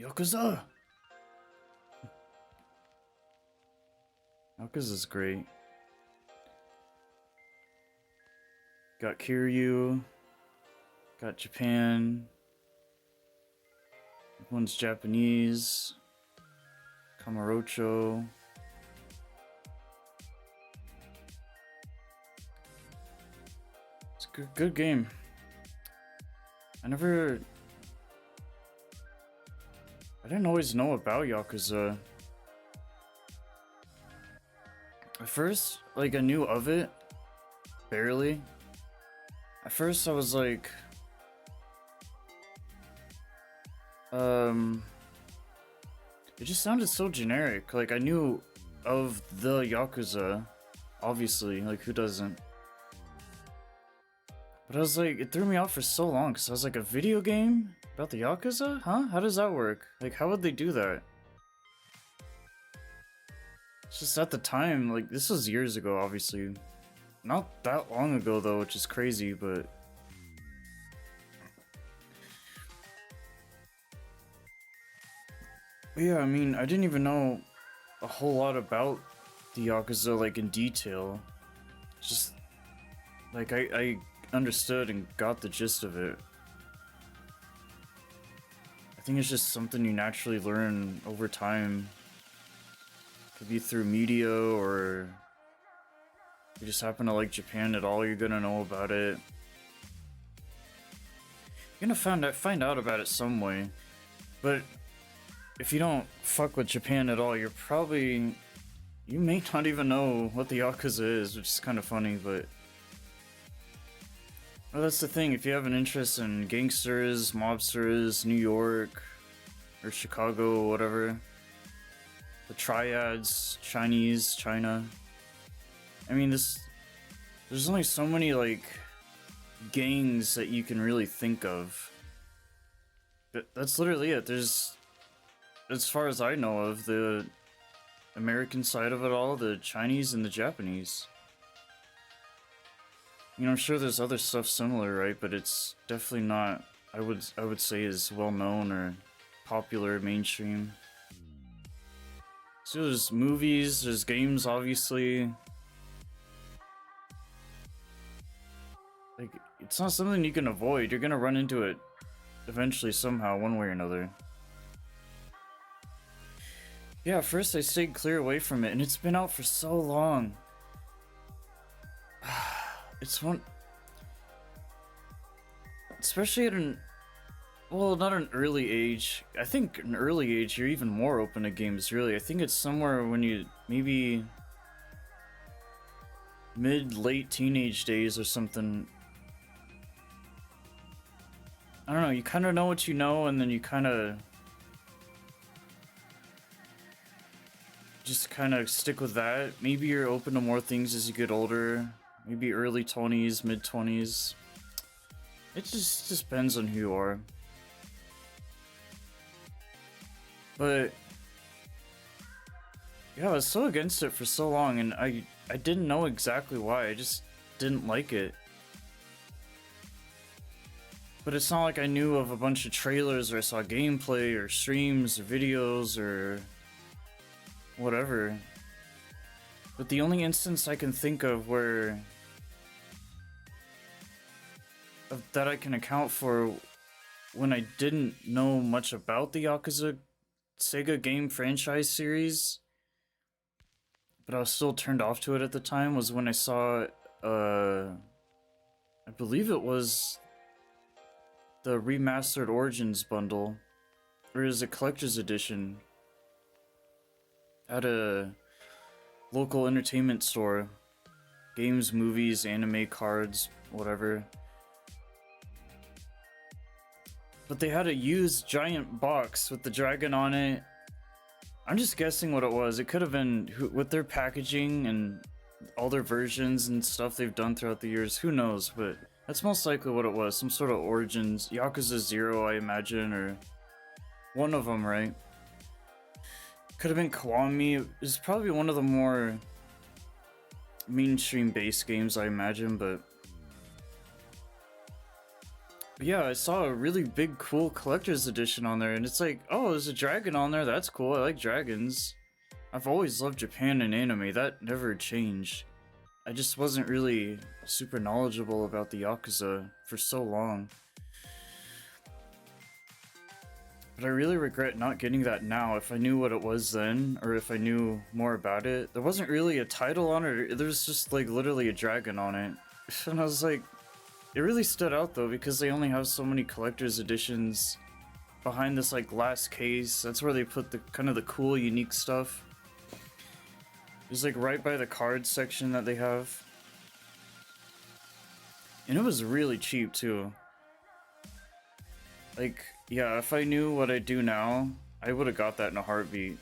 Yakuza! Yakuza's great. Got Kiryu, got Japan, one's Japanese, Kamurocho. It's a good game. I didn't always know about Yakuza. At first, like, I knew of it, barely. At first I was like, it just sounded so generic. Like, I knew of the Yakuza, obviously, like, who doesn't? But I was like, it threw me off for so long, because I was like, a video game about the Yakuza? Huh? How does that work? Like, how would they do that? It's just at the time, like, this was years ago, obviously. Not that long ago, though, which is crazy, but... yeah, I mean, I didn't even know a whole lot about the Yakuza, like, in detail. Just, like, I understood and got the gist of it. I think it's just something you naturally learn over time. Could be through media, or you just happen to like Japan at all, you're gonna know about it. You're gonna find out about it some way. But if you don't fuck with Japan at all, you may not even know what the Yakuza is, which is kind of funny, but... well, that's the thing, if you have an interest in gangsters, mobsters, New York, or Chicago, whatever, the triads, Chinese, China, I mean, there's only so many, like, gangs that you can really think of. But that's literally it. There's, as far as I know of, the American side of it all, the Chinese and the Japanese. You know, I'm sure there's other stuff similar, right? But it's definitely not, I would say, as well known or popular, mainstream. So there's movies, there's games, obviously. Like, it's not something you can avoid. You're gonna run into it eventually, somehow, one way or another. Yeah, at first I stayed clear away from it, and it's been out for so long. It's one... especially at an... well, not an early age. I think an early age, you're even more open to games, really. I think it's somewhere when you... maybe... mid-late teenage days or something. I don't know, you kind of know what you know, and then you kind of... just kind of stick with that. Maybe you're open to more things as you get older. Maybe early 20s, mid 20s. It just depends on who you are. But yeah, I was so against it for so long, and I didn't know exactly why. I just didn't like it. But it's not like I knew of a bunch of trailers, or I saw gameplay or streams or videos or whatever. But the only instance I can think of where that I can account for when I didn't know much about the Yakuza Sega game franchise series, but I was still turned off to it at the time, was when I saw, I believe it was the Remastered Origins bundle, or is it Collector's Edition, at a local entertainment store. Games, movies, anime, cards, whatever. But they had a used giant box with the dragon on it. I'm just guessing what it was. It could have been, with their packaging and all their versions and stuff they've done throughout the years, who knows, but that's most likely what it was. Some sort of Origins, Yakuza 0, I imagine, or one of them, right? Could have been Kiwami. It's probably one of the more mainstream based games, I imagine, but Yeah, I saw a really big, cool collector's edition on there, and it's like, oh, there's a dragon on there. That's cool. I like dragons. I've always loved Japan and anime. That never changed. I just wasn't really super knowledgeable about the Yakuza for so long. But I really regret not getting that now. If I knew what it was then, or if I knew more about it. There wasn't really a title on it. There was just like literally a dragon on it. And I was like, it really stood out though because they only have so many collector's editions behind this like glass case. That's where they put the kind of the cool, unique stuff. It's like right by the cards section that they have. And it was really cheap too. Like, yeah, if I knew what I do now, I would have got that in a heartbeat.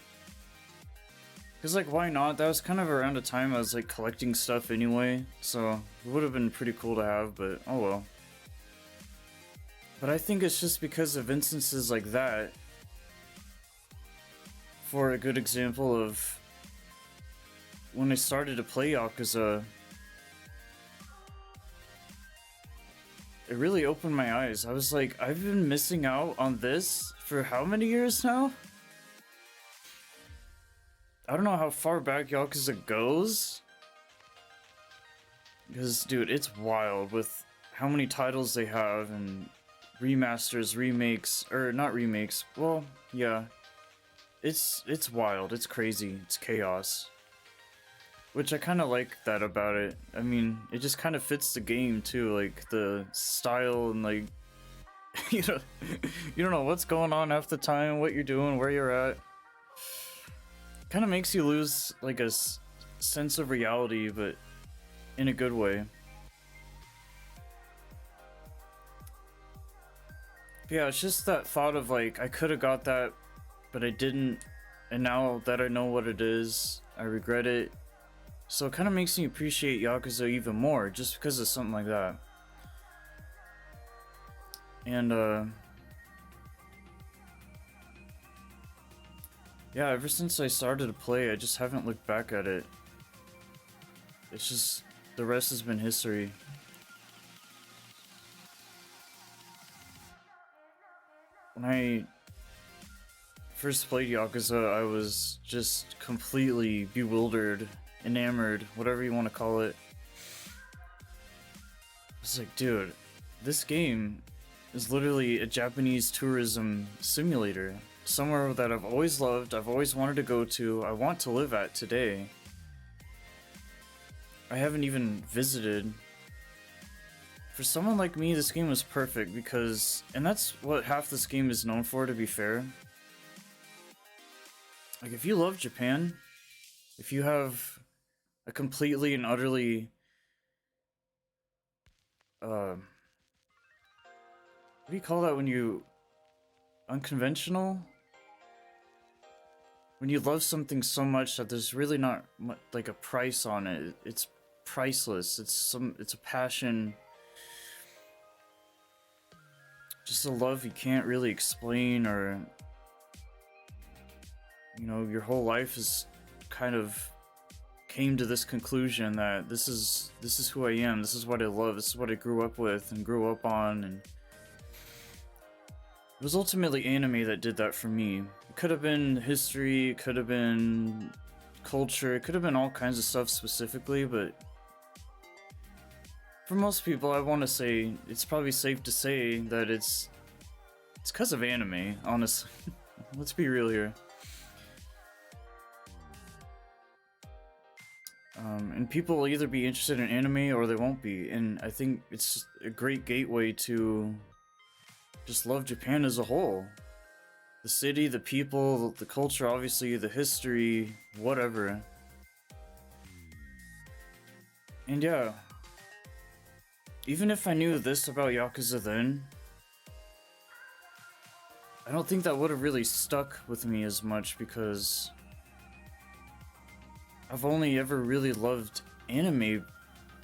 Cause like, why not? That was kind of around a time I was like collecting stuff anyway, so it would have been pretty cool to have, but oh well. But I think it's just because of instances like that. For a good example of when I started to play Yakuza, it really opened my eyes. I was like, I've been missing out on this for how many years now? I don't know how far back Yakuza goes. Because, dude, it's wild with how many titles they have and remasters, remakes, or not remakes. Well, yeah. It's wild. It's crazy. It's chaos. Which I kind of like that about it. I mean, it just kind of fits the game too, like the style and like, you know, you don't know what's going on half the time, what you're doing, where you're at. Kind of makes you lose like a sense of reality, but in a good way. But yeah, it's just that thought of like, I could have got that, but I didn't, and now that I know what it is, I regret it. So it kind of makes me appreciate Yakuza even more, just because of something like that. And, yeah, ever since I started to play, I just haven't looked back at it. It's just, the rest has been history. When I first played Yakuza, I was just completely bewildered, enamored, whatever you want to call it. I was like, dude, this game is literally a Japanese tourism simulator. Somewhere that I've always loved, I've always wanted to go to, I want to live at today. I haven't even visited. For someone like me, this game was perfect because, and that's what half this game is known for, to be fair. Like, if you love Japan, if you have a completely and utterly what do you call that when you unconventional, when you love something so much that there's really not like a price on it, it's priceless, it's a passion, just a love you can't really explain, or you know, your whole life is kind of came to this conclusion that this is who I am, this is what I love, this is what I grew up with and grew up on. And it was ultimately anime that did that for me. It could have been history, it could have been culture, it could have been all kinds of stuff specifically, but for most people, I want to say, it's probably safe to say that it's because of anime, honestly. Let's be real here. And people will either be interested in anime or they won't be, and I think it's just a great gateway to just love Japan as a whole. The city, the people, the culture, obviously, the history, whatever. And yeah, even if I knew this about Yakuza then, I don't think that would have really stuck with me as much because I've only ever really loved anime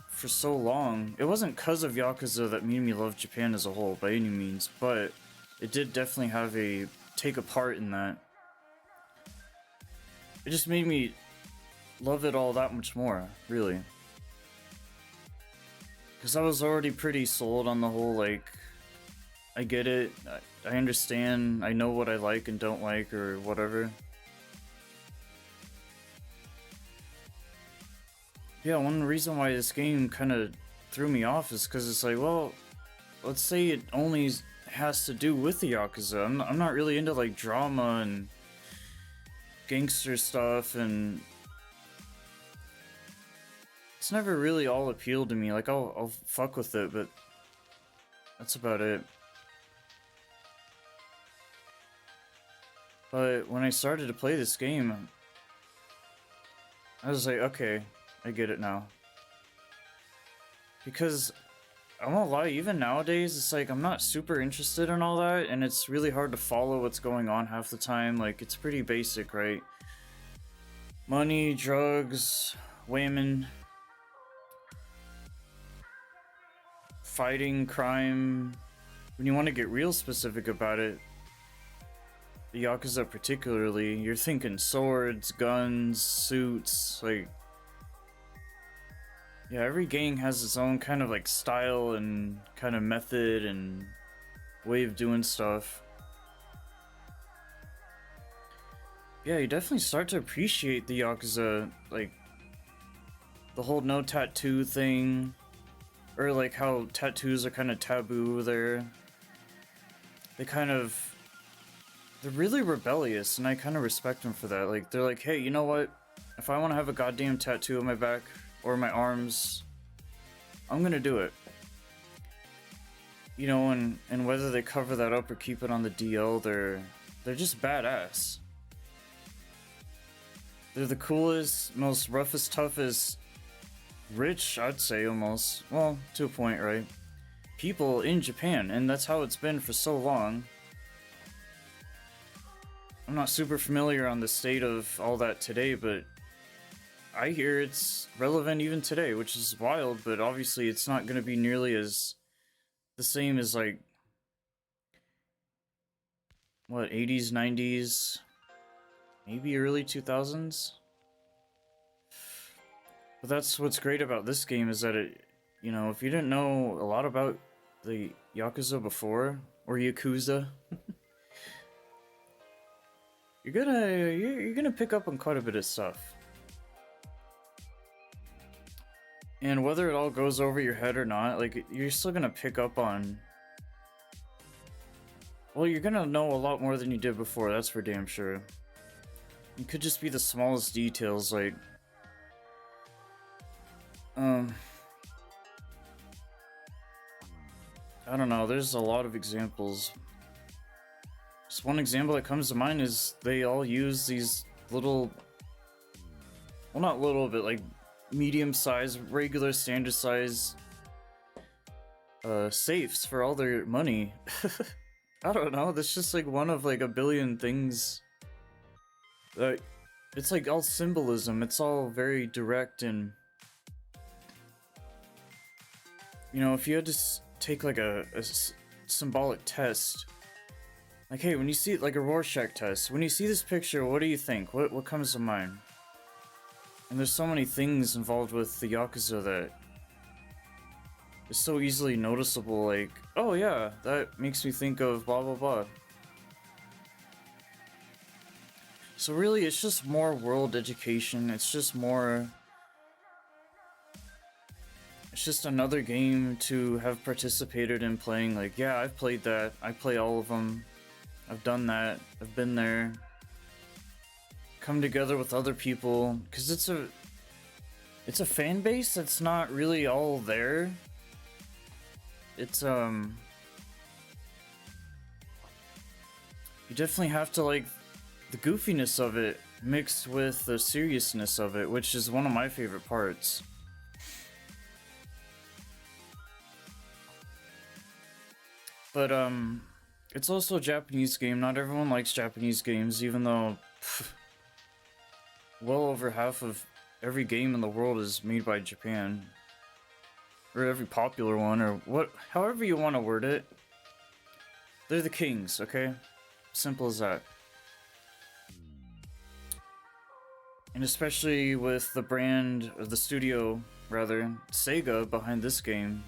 for so long. It wasn't because of Yakuza that made me love Japan as a whole by any means, but it did definitely have take a part in that. It just made me love it all that much more, really. Because I was already pretty sold on the whole, like, I get it. I understand. I know what I like and don't like or whatever. Yeah, one reason why this game kind of threw me off is because it's like, well, let's say it only has to do with the Yakuza. I'm not really into like drama and gangster stuff, and it's never really all appealed to me. Like, I'll fuck with it, but that's about it. But when I started to play this game, I was like, okay, I get it now. Because, I won't lie, even nowadays, it's like, I'm not super interested in all that, and it's really hard to follow what's going on half the time. Like, it's pretty basic, right? Money, drugs, women, fighting, crime. When you want to get real specific about it, the Yakuza particularly, you're thinking swords, guns, suits, like... Yeah, every gang has its own kind of like style and kind of method and way of doing stuff. Yeah, you definitely start to appreciate the Yakuza, like the whole no tattoo thing, or like how tattoos are kind of taboo there. They're really rebellious, and I kind of respect them for that. Like, they're like, hey, you know what? If I want to have a goddamn tattoo on my back or my arms, I'm gonna do it. You know, and whether they cover that up or keep it on the DL, they're just badass. They're the coolest, most roughest, toughest, rich, I'd say almost, well, to a point, right? People in Japan, and that's how it's been for so long. I'm not super familiar on the state of all that today, but I hear it's relevant even today, which is wild, but obviously it's not going to be nearly as the same as like, what, 80s, 90s, maybe early 2000s? But that's what's great about this game is that it, you know, if you didn't know a lot about the Yakuza before, or Yakuza, you're gonna pick up on quite a bit of stuff. And whether it all goes over your head or not, like, you're still gonna pick up on... Well, you're gonna know a lot more than you did before, that's for damn sure. It could just be the smallest details, like... I don't know, there's a lot of examples. Just one example that comes to mind is they all use these little... Well, not little, but like medium-sized, regular, standard-size safes for all their money. I don't know, that's just like one of like a billion things. It's like all symbolism, it's all very direct, and you know, if you had to take like a symbolic test, like, hey, when you see it, like a Rorschach test, when you see this picture, what do you think? What comes to mind? And there's so many things involved with the Yakuza that is so easily noticeable, like, oh yeah, that makes me think of blah blah blah. So really, it's just more world education, it's just more... It's just another game to have participated in playing, like, yeah, I've played that, I play all of them, I've done that, I've been there. Come together with other people, because it's a fan base that's not really all there. It's you definitely have to like the goofiness of it mixed with the seriousness of it, which is one of my favorite parts. But it's also a Japanese game. Not everyone likes Japanese games, even though well over half of every game in the world is made by Japan. Or every popular one, or however you want to word it. They're the kings, okay? Simple as that. And especially with the brand, or the studio, rather, Sega behind this game.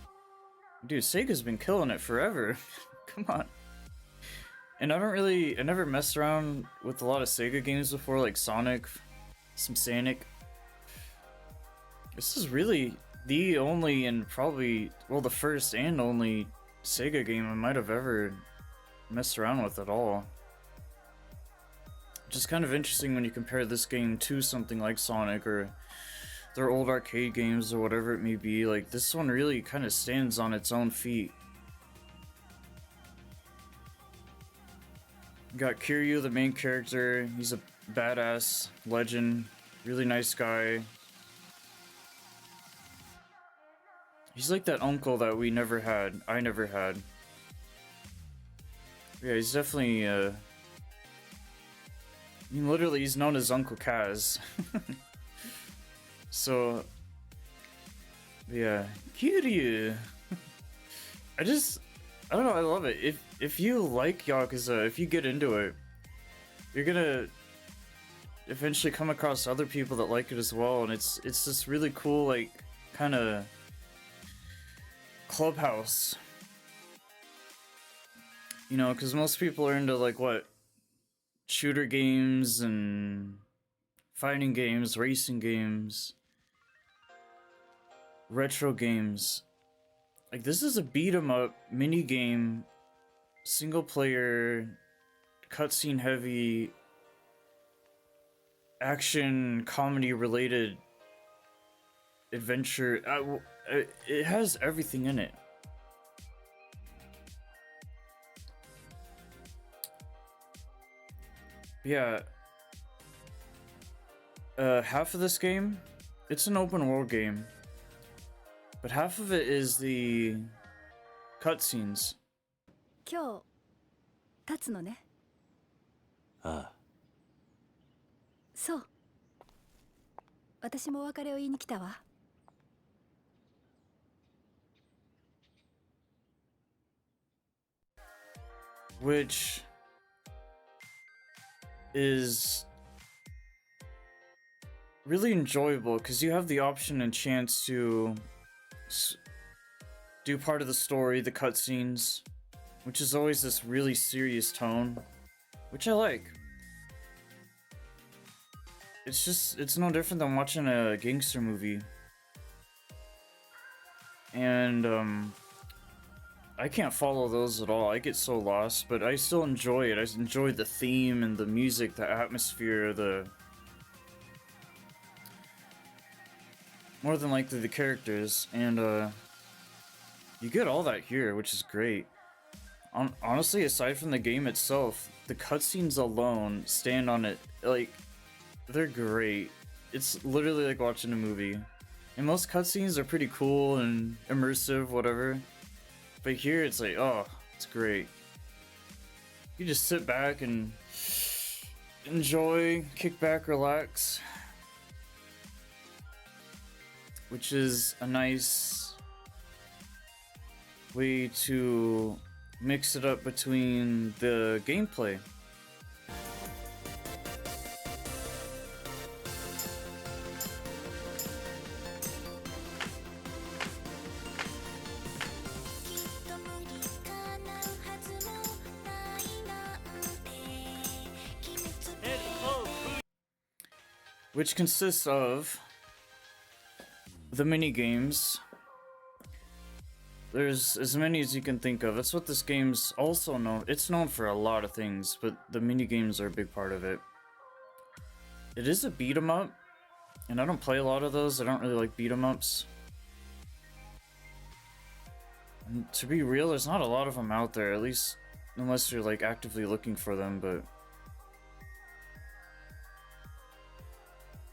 Dude, Sega's been killing it forever. Come on. And I never messed around with a lot of Sega games before, like Sonic, some Sonic. This is really the only and probably, well, the first and only Sega game I might have ever messed around with at all. Just kind of interesting when you compare this game to something like Sonic or their old arcade games or whatever it may be. Like, this one really kind of stands on its own feet. Got Kiryu, the main character. He's a badass legend, really nice guy. He's like that uncle that we never had. I never had. Yeah, he's definitely, I mean, literally, he's known as Uncle Kaz. So, yeah, Kiryu. I don't know, I love it. If you like Yakuza, if you get into it, you're gonna eventually come across other people that like it as well, and it's this really cool, like, kind of clubhouse. You know, because most people are into, like, what? Shooter games and fighting games, racing games, retro games. Like, this is a beat 'em up mini game, single player, cutscene heavy, action comedy related adventure. It has everything in it. Yeah. Half of this game, it's an open world game, but half of it is the cutscenes. 今日立つのね。ああ。そう。私もお別れを言いに来たわ。Which is really enjoyable because you have the option and chance to do part of the story, the cutscenes, which is always this really serious tone, which I like. It's no different than watching a gangster movie. And, I can't follow those at all. I get so lost, but I still enjoy it. I enjoy the theme and the music, the atmosphere, more than likely the characters, and, you get all that here, which is great. Honestly, aside from the game itself, the cutscenes alone stand on it, like, they're great. It's literally like watching a movie. And most cutscenes are pretty cool and immersive, whatever. But here it's like, oh, it's great. You just sit back and enjoy, kick back, relax. Which is a nice way to mix it up between the gameplay. Which consists of the mini games. There's as many as you can think of. That's what this game's also known. It's known for a lot of things, but the mini games are a big part of it. It is a beat 'em up, and I don't play a lot of those. I don't really like beat 'em ups. And to be real, there's not a lot of them out there, at least unless you're like actively looking for them, but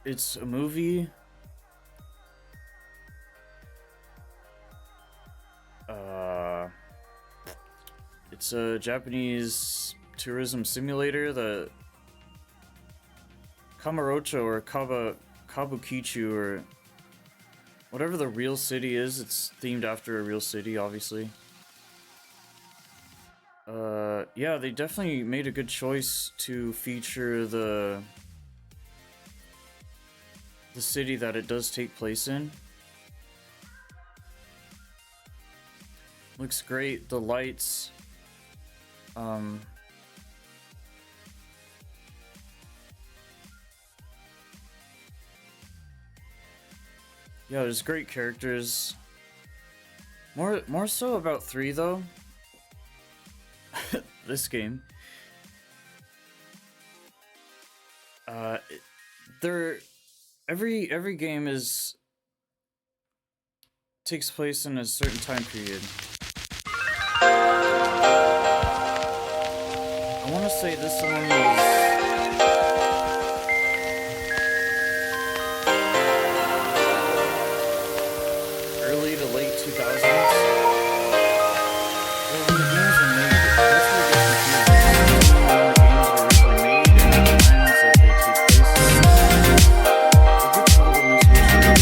it's a movie. It's a Japanese tourism simulator, the Kamurocho or Kabukicho or whatever the real city is. It's themed after a real city, obviously. Yeah, they definitely made a good choice to feature the city that it does take place in. Looks great, the lights, Um, yeah, there's great characters. More so about 3 though. This game. There, every game takes place in a certain time period. I want to say this one was early to late 2000s. Well, when the games were made, that's where it gets confusing. When the games were originally made and the times that they take place in, it gets a little misconstrued.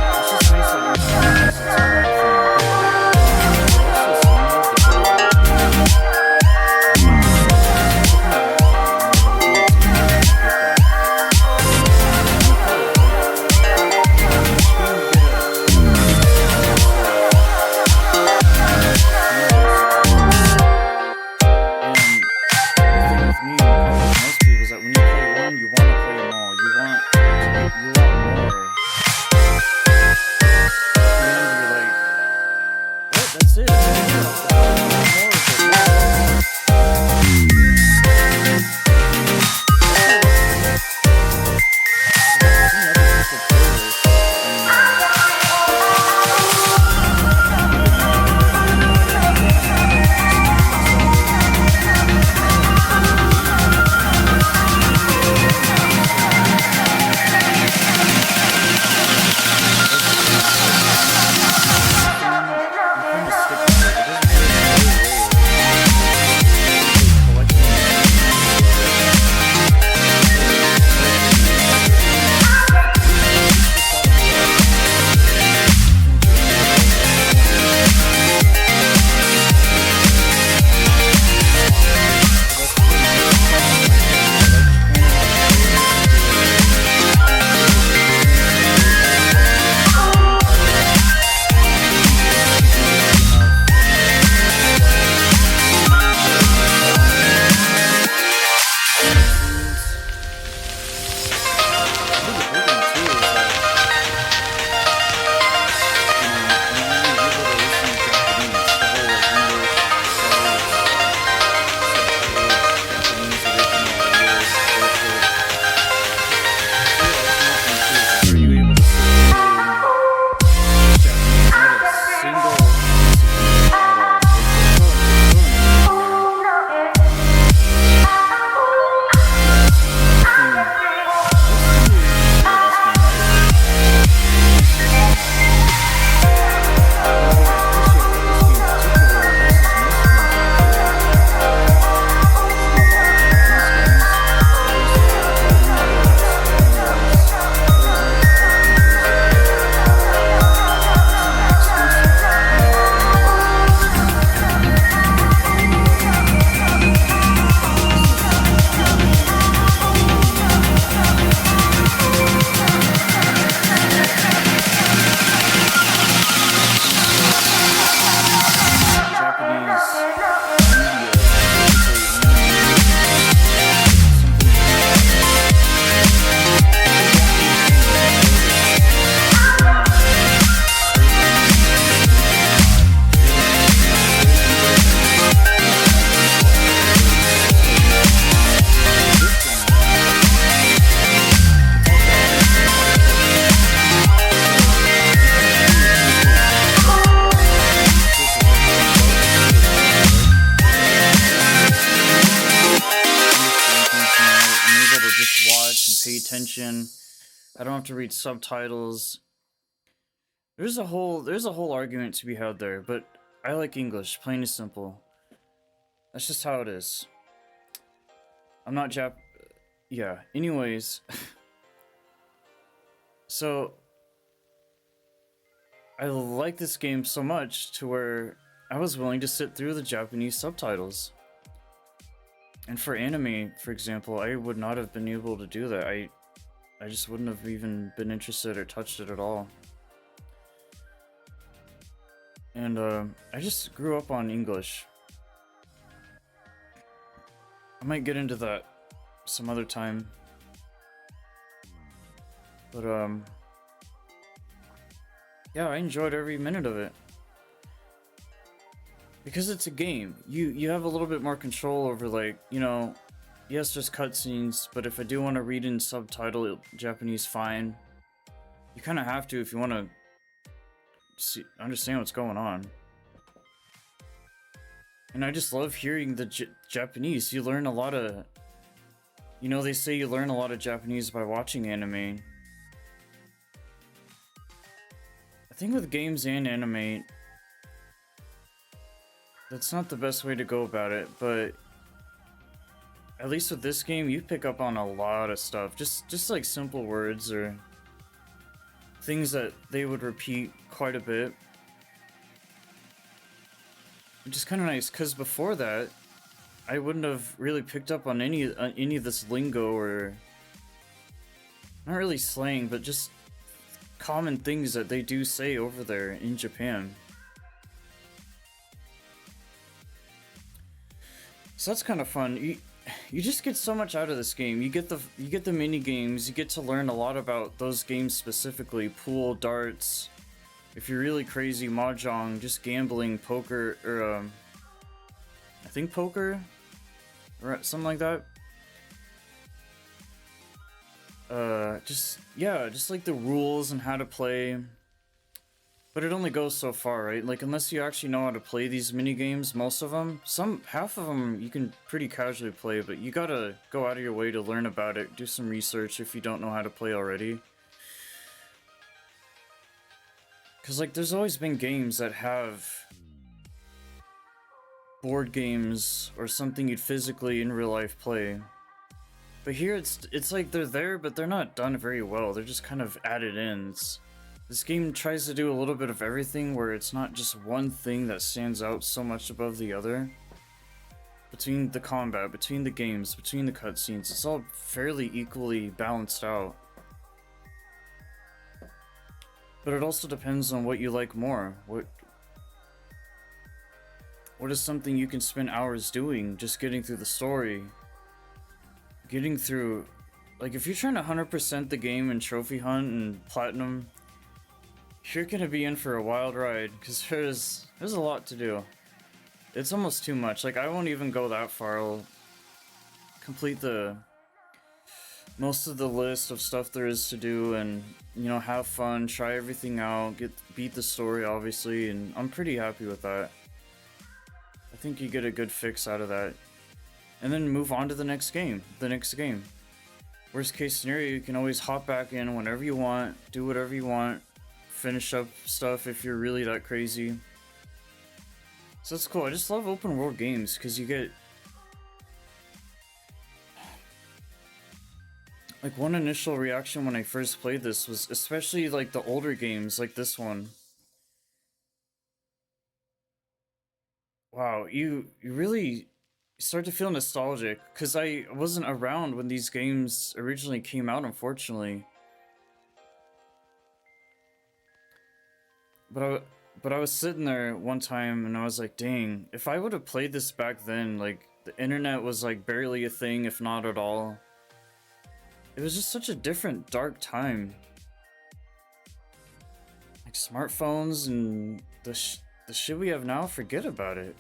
It's just nice that you're seeing this entire thing. Attention. I don't have to read subtitles. There's a whole argument to be had there, but I like English, plain and simple. That's just how it is. I'm not yeah, anyways. So I like this game so much to where I was willing to sit through the Japanese subtitles. And for anime, for example, I would not have been able to do that. I just wouldn't have even been interested or touched it at all. And I just grew up on English. I might get into that some other time. But yeah, I enjoyed every minute of it. Because it's a game. You have a little bit more control over, like, you know, yes, there's cutscenes, but if I do want to read in subtitle Japanese, fine. You kind of have to if you want to understand what's going on. And I just love hearing the Japanese. You learn a lot of... You know, they say you learn a lot of Japanese by watching anime. I think with games and anime, that's not the best way to go about it, but at least with this game, you pick up on a lot of stuff. Just like simple words or things that they would repeat quite a bit. Which is kind of nice, because before that, I wouldn't have really picked up on any of this lingo, or not really slang, but just common things that they do say over there in Japan. So that's kind of fun. You just get so much out of this game. You get the mini games. You get to learn a lot about those games specifically. Pool, darts. If you're really crazy, mahjong, just gambling, poker, or I think poker, or something like that. Just like the rules and how to play. But it only goes so far, right? Like, unless you actually know how to play these mini games, most of them, half of them you can pretty casually play, but you gotta go out of your way to learn about it, do some research if you don't know how to play already. Because, like, there's always been games that have board games or something you'd physically in real life play. But here it's like they're there, but they're not done very well. They're just kind of added ins. This game tries to do a little bit of everything, where it's not just one thing that stands out so much above the other. Between the combat, between the games, between the cutscenes, it's all fairly equally balanced out. But it also depends on what you like more. What is something you can spend hours doing, just getting through the story? Getting through... Like, if you're trying to 100% the game and trophy hunt and platinum, you're gonna be in for a wild ride, because there's a lot to do. It's almost too much. Like, I won't even go that far. I'll complete most of the list of stuff there is to do, and, you know, have fun, try everything out, beat the story, obviously, and I'm pretty happy with that. I think you get a good fix out of that. And then move on to the next game. Worst case scenario, you can always hop back in whenever you want, do whatever you want, finish up stuff if you're really that crazy. So that's cool. I just love open world games because you get... Like, one initial reaction when I first played this was, especially like the older games like this one. Wow, you really start to feel nostalgic, because I wasn't around when these games originally came out, unfortunately. But I was sitting there one time and I was like, dang, if I would have played this back then, like, the internet was like barely a thing, if not at all. It was just such a different, dark time. Like, smartphones and the shit we have now, forget about it.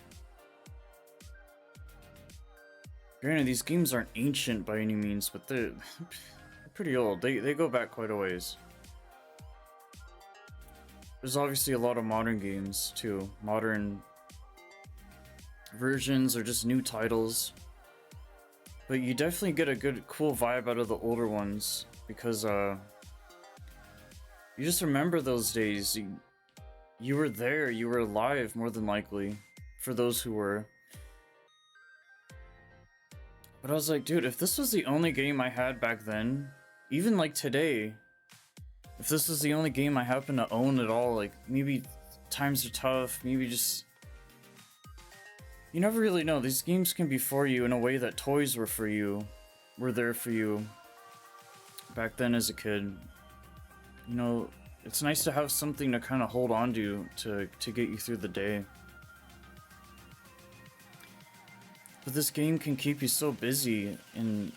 Granted, these games aren't ancient by any means, but they're pretty old. They go back quite a ways. There's obviously a lot of modern games, too. Modern versions or just new titles. But you definitely get a good, cool vibe out of the older ones, because, you just remember those days. You were there, you were alive, more than likely, for those who were. But I was like, dude, if this was the only game I had back then, even like today, if this was the only game I happen to own at all, like, maybe times are tough, maybe just... You never really know. These games can be for you in a way that toys were for you, were there for you back then as a kid. You know, It's nice to have something to kind of hold on to get you through the day. But this game can keep you so busy and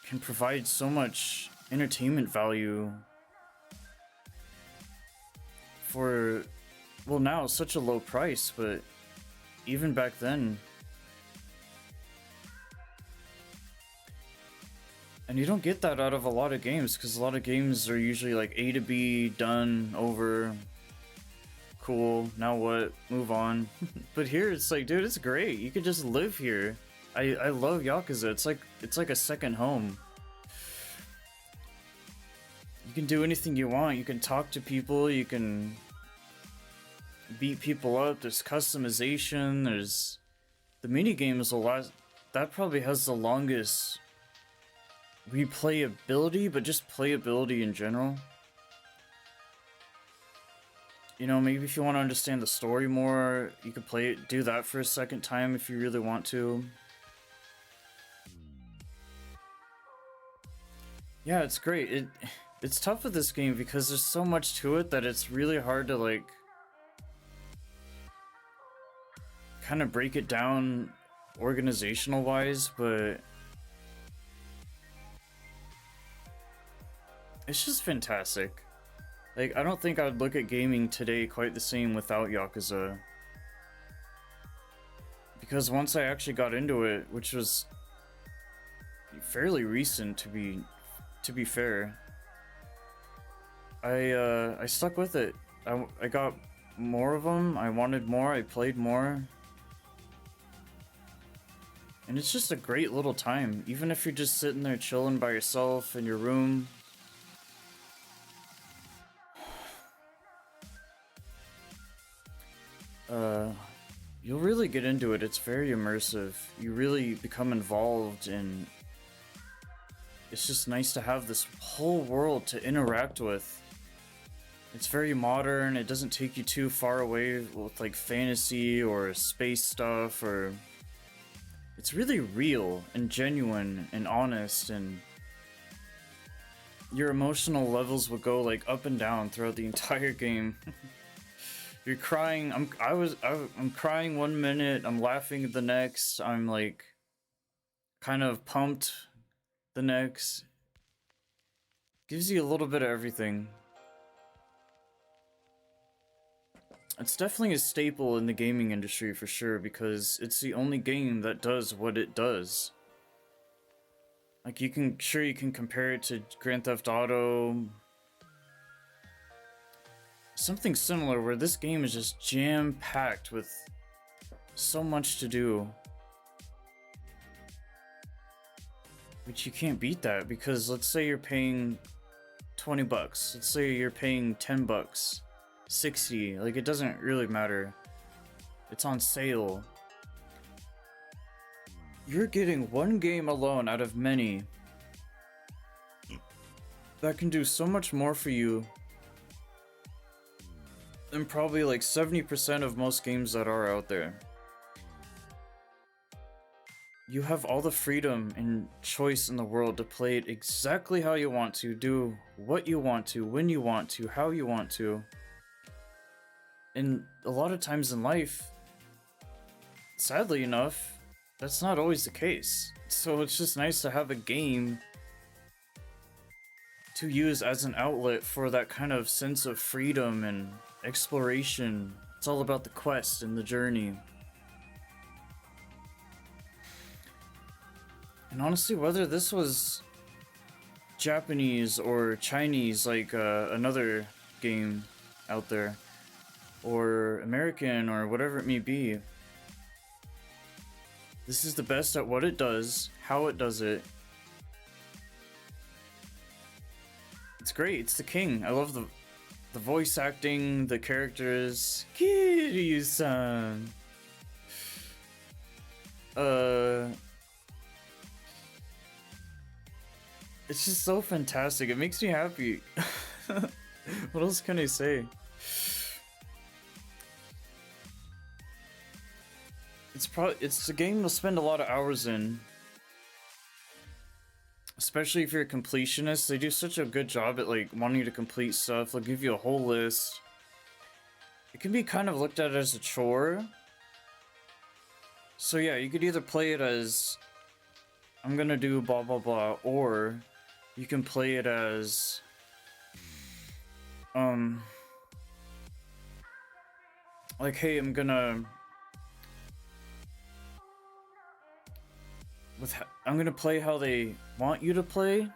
can provide so much entertainment value for, well, now such a low price, but even back then. And you don't get that out of a lot of games, because a lot of games are usually like A to B, done, over, cool, now what, move on. But here it's like, dude, it's great. You could just live here. I love Yakuza. It's like a second home. You can do anything you want. You can talk to people, you can beat people up, there's customization, there's the mini games a lot. That probably has the longest replayability, but just playability in general. You know, maybe if you want to understand the story more, you could play it, do that for a second time if you really want to. Yeah, it's great. It's tough with this game because there's so much to it that it's really hard to like kind of break it down organizational wise, but it's just fantastic. Like, I don't think I would look at gaming today quite the same without Yakuza. Because once I actually got into it, which was fairly recent to be fair, I stuck with it. I got more of them, I wanted more, I played more. And it's just a great little time, even if you're just sitting there chilling by yourself in your room. You'll really get into it. It's very immersive. You really become involved, and it's just nice to have this whole world to interact with. It's very modern. It doesn't take you too far away with like fantasy or space stuff, or it's really real and genuine and honest, and your emotional levels will go like up and down throughout the entire game. You're crying. I'm crying 1 minute. I'm laughing the next. I'm like kind of pumped the next. Gives you a little bit of everything. It's definitely a staple in the gaming industry for sure, because it's the only game that does what it does. Like, you can compare it to Grand Theft Auto, something similar, where this game is just jam-packed with so much to do. But you can't beat that, because let's say you're paying 20 bucks. Let's say you're paying 10 bucks. 60, like, it doesn't really matter. It's on sale. You're getting one game alone out of many that can do so much more for you than probably like 70% of most games that are out there. You have all the freedom and choice in the world to play it exactly how you want to, do what you want to, when you want to, how you want to. And a lot of times in life, sadly enough, that's not always the case. So it's just nice to have a game to use as an outlet for that kind of sense of freedom and exploration. It's all about the quest and the journey. And honestly, whether this was Japanese or Chinese, like another game out there, or American, or whatever it may be, this is the best at what it does, how it does it. It's great. It's the king. I love the voice acting, the characters. Kiryu-san. It's just so fantastic. It makes me happy. What else can I say? It's a game you'll spend a lot of hours in. Especially if you're a completionist, they do such a good job at like wanting you to complete stuff. They'll give you a whole list. It can be kind of looked at as a chore. So yeah, you could either play it as I'm gonna do blah blah blah, or you can play it as like, hey, I'm gonna play how they want you to play,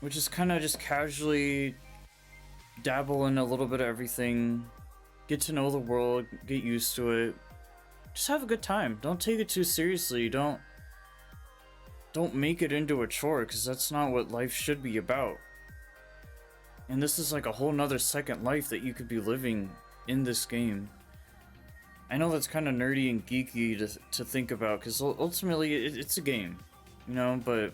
which is kind of just casually dabble in a little bit of everything, get to know the world, get used to it, just have a good time. Don't take it too seriously. Don't make it into a chore, because that's not what life should be about. And this is like a whole nother second life that you could be living in this game. I know that's kind of nerdy and geeky to think about, because ultimately it's a game, you know, but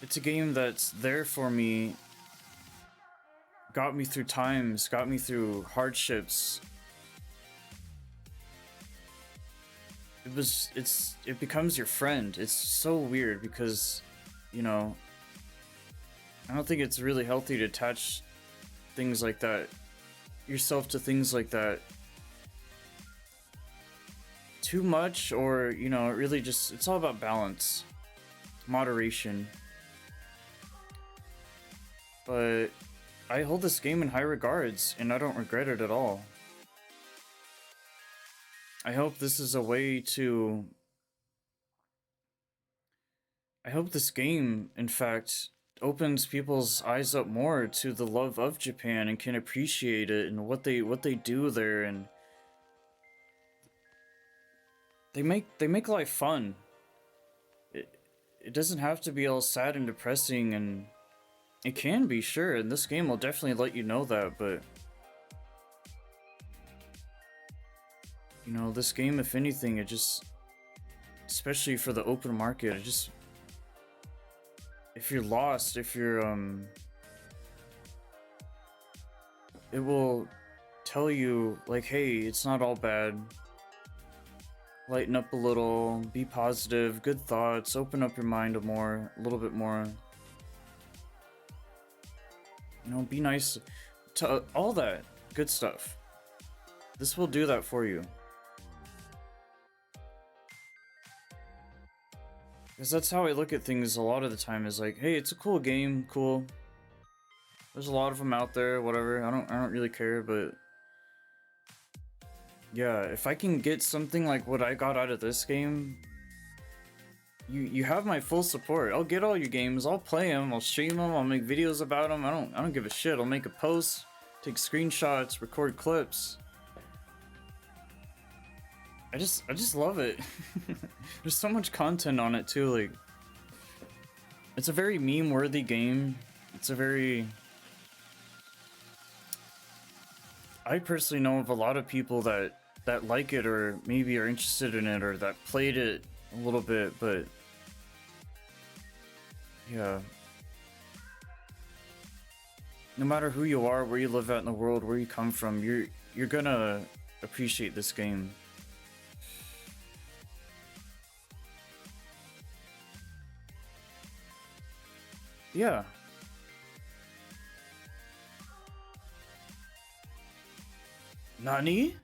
it's a game that's there for me, got me through times, got me through hardships. It becomes your friend. It's so weird because, you know, I don't think it's really healthy to attach things like that, yourself to things like that too much, or, you know, really just, it's all about balance, moderation. But I hold this game in high regards, and I don't regret it at all. I hope this is a way to... I hope this game, in fact, opens people's eyes up more to the love of Japan and can appreciate it and what they do there, and they make life fun. It doesn't have to be all sad and depressing, and it can be, sure, and this game will definitely let you know that, but you know, this game, if anything, it just, especially for the open market, it just, if you're lost, if you're it will tell you like, hey, it's not all bad. Lighten up a little, be positive, good thoughts, open up your mind a little bit more. You know, be nice to all that good stuff. This will do that for you. Because that's how I look at things a lot of the time, is like, hey, it's a cool game, cool. There's a lot of them out there, whatever. I don't really care, but yeah, if I can get something like what I got out of this game, you have my full support. I'll get all your games, I'll play them, I'll stream them, I'll make videos about them. I don't give a shit. I'll make a post, take screenshots, record clips. I just love it. There's so much content on it too. Like, it's a very meme-worthy game. It's a very... I personally know of a lot of people that like it, or maybe are interested in it, or that played it a little bit, but yeah. No matter who you are, where you live at in the world, where you come from, you're gonna appreciate this game. Yeah. Nani?